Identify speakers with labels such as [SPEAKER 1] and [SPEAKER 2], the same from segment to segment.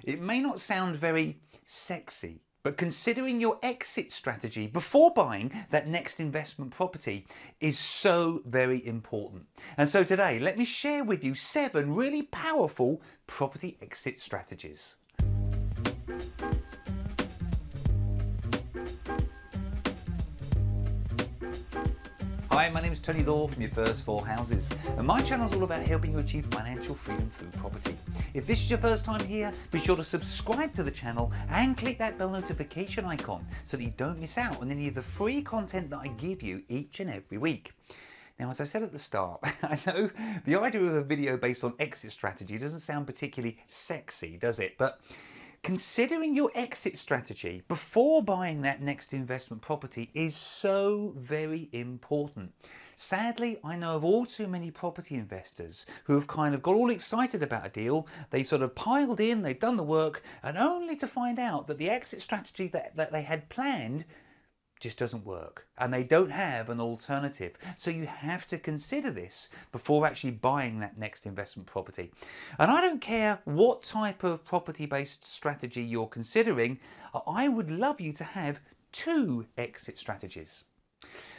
[SPEAKER 1] It may not sound very sexy, but considering your exit strategy before buying that next investment property is so very important. And so today, let me share with you 7 really powerful property exit strategies. Hi, my name is Tony Law from Your First 4 Houses, and my channel is all about helping you achieve financial freedom through property. If this is your first time here, be sure to subscribe to the channel and click that bell notification icon so that you don't miss out on any of the free content that I give you each and every week. Now, as I said at the start, I know the idea of a video based on exit strategy doesn't sound particularly sexy, does it? But considering your exit strategy before buying that next investment property is so very important. Sadly, I know of all too many property investors who have kind of got all excited about a deal. They sort of piled in, they've done the work, and only to find out that the exit strategy that they had planned just doesn't work, and they don't have an alternative. So you have to consider this before actually buying that next investment property. And I don't care what type of property based strategy you're considering, I would love you to have 2 exit strategies.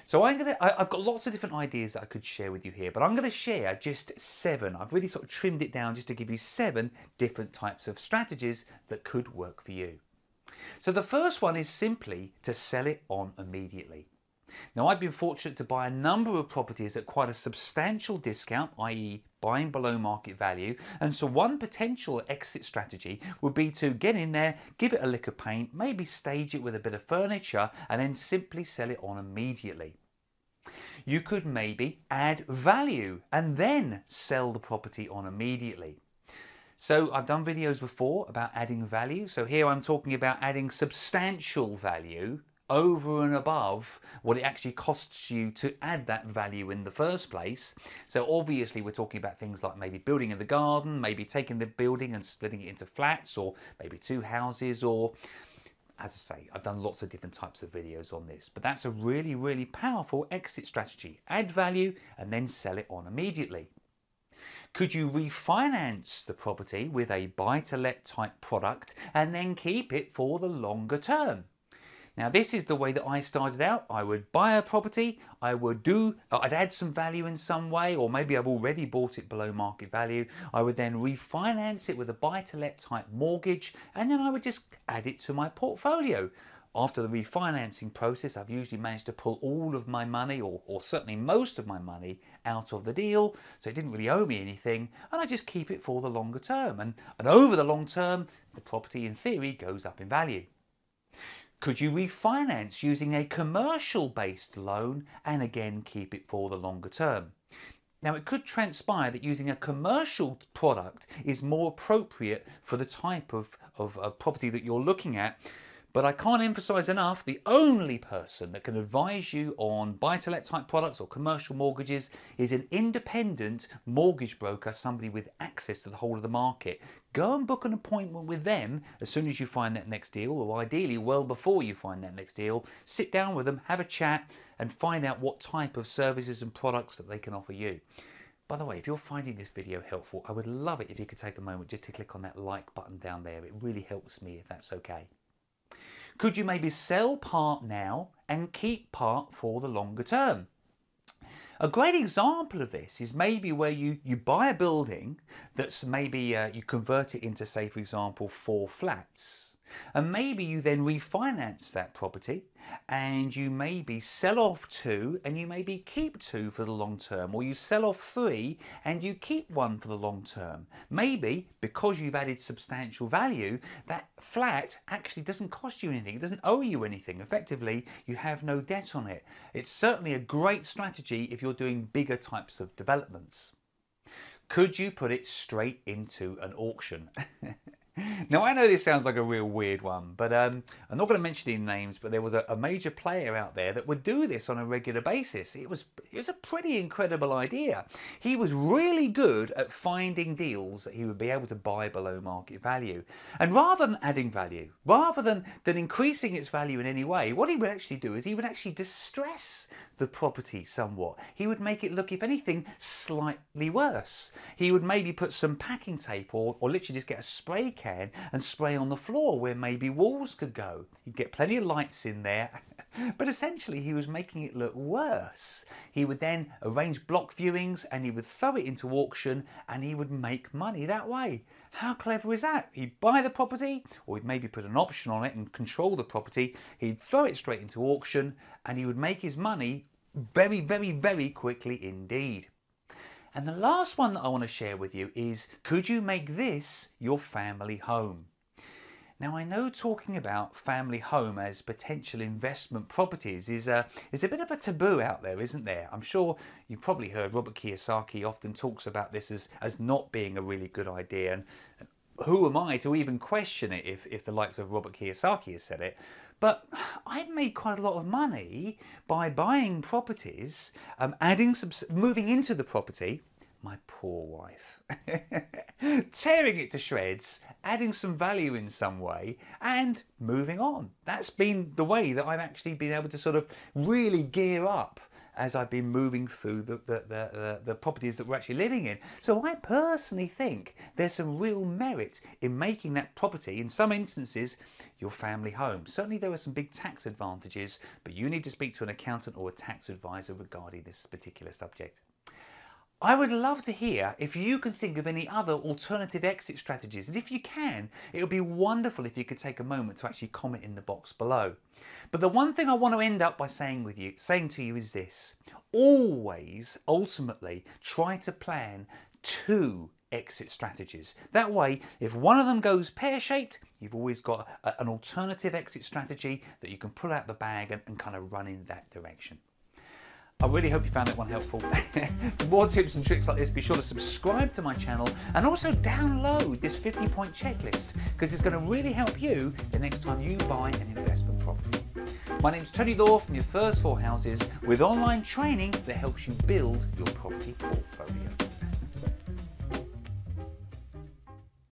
[SPEAKER 1] So I've got lots of different ideas that I could share with you here, but I'm going to share just 7. I've really sort of trimmed it down just to give you 7 different types of strategies that could work for you. So the first one is simply to sell it on immediately. Now, I've been fortunate to buy a number of properties at quite a substantial discount, i.e. buying below market value, and so one potential exit strategy would be to get in there, give it a lick of paint, maybe stage it with a bit of furniture, and then simply sell it on immediately. You could maybe add value and then sell the property on immediately. So I've done videos before about adding value. So here I'm talking about adding substantial value over and above what it actually costs you to add that value in the first place. So obviously we're talking about things like maybe building in the garden, maybe taking the building and splitting it into flats, or maybe 2 houses, or, as I say, I've done lots of different types of videos on this, but that's a really, really powerful exit strategy. Add value and then sell it on immediately. Could you refinance the property with a buy-to-let type product and then keep it for the longer term? Now, this is the way that I started out. I would buy a property, I'd add some value in some way, or maybe I've already bought it below market value. I would then refinance it with a buy-to-let type mortgage, and then I would just add it to my portfolio. After the refinancing process, I've usually managed to pull all of my money, or certainly most of my money, out of the deal, so it didn't really owe me anything, and I just keep it for the longer term. And over the long term, the property in theory goes up in value. Could you refinance using a commercial-based loan and again keep it for the longer term? Now, it could transpire that using a commercial product is more appropriate for the type of property that you're looking at. But I can't emphasize enough, the only person that can advise you on buy-to-let type products or commercial mortgages is an independent mortgage broker, somebody with access to the whole of the market. Go and book an appointment with them as soon as you find that next deal, or ideally well before you find that next deal. Sit down with them, have a chat, and find out what type of services and products that they can offer you. By the way, if you're finding this video helpful, I would love it if you could take a moment just to click on that like button down there. It really helps me if that's okay. Could you maybe sell part now and keep part for the longer term? A great example of this is maybe where you buy a building that's maybe you convert it into, say, for example, 4 flats. And maybe you then refinance that property and you maybe sell off 2 and you maybe keep 2 for the long term, or you sell off 3 and you keep 1 for the long term. Maybe because you've added substantial value, that flat actually doesn't cost you anything, it doesn't owe you anything. Effectively, you have no debt on it. It's certainly a great strategy if you're doing bigger types of developments. Could you put it straight into an auction? Now, I know this sounds like a real weird one, but I'm not going to mention any names, but there was a major player out there that would do this on a regular basis. It was a pretty incredible idea. He was really good at finding deals that he would be able to buy below market value. And rather than adding value, rather than increasing its value in any way, what he would actually do is he would actually distress the property somewhat. He would make it look, if anything, slightly worse. He would maybe put some packing tape or literally just get a spray can can and spray on the floor where maybe walls could go. He'd get plenty of lights in there. But essentially he was making it look worse. He would then arrange block viewings and he would throw it into auction and he would make money that way. How clever is that? He'd buy the property, or he'd maybe put an option on it and control the property. He'd throw it straight into auction and he would make his money very, very, very quickly indeed. And the last one that I want to share with you is, could you make this your family home? Now, I know talking about family home as potential investment properties is a bit of a taboo out there, isn't there? I'm sure you've probably heard Robert Kiyosaki often talks about this as not being a really good idea. And who am I to even question it if the likes of Robert Kiyosaki has said it? But I've made quite a lot of money by buying properties, moving into the property, my poor wife, tearing it to shreds, adding some value in some way and moving on. That's been the way that I've actually been able to sort of really gear up as I've been moving through the properties that we're actually living in. So I personally think there's some real merit in making that property, in some instances, your family home. Certainly there are some big tax advantages, but you need to speak to an accountant or a tax advisor regarding this particular subject. I would love to hear if you can think of any other alternative exit strategies, and if you can, it would be wonderful if you could take a moment to actually comment in the box below. But the one thing I want to end up by saying to you is this: always, ultimately, try to plan 2 exit strategies. That way, if one of them goes pear-shaped, you've always got an alternative exit strategy that you can pull out the bag and kind of run in that direction. I really hope you found that one helpful. For more tips and tricks like this, be sure to subscribe to my channel and also download this 50-point checklist, because it's going to really help you the next time you buy an investment property. My name's Tony Law from Your First 4 Houses, with online training that helps you build your property portfolio.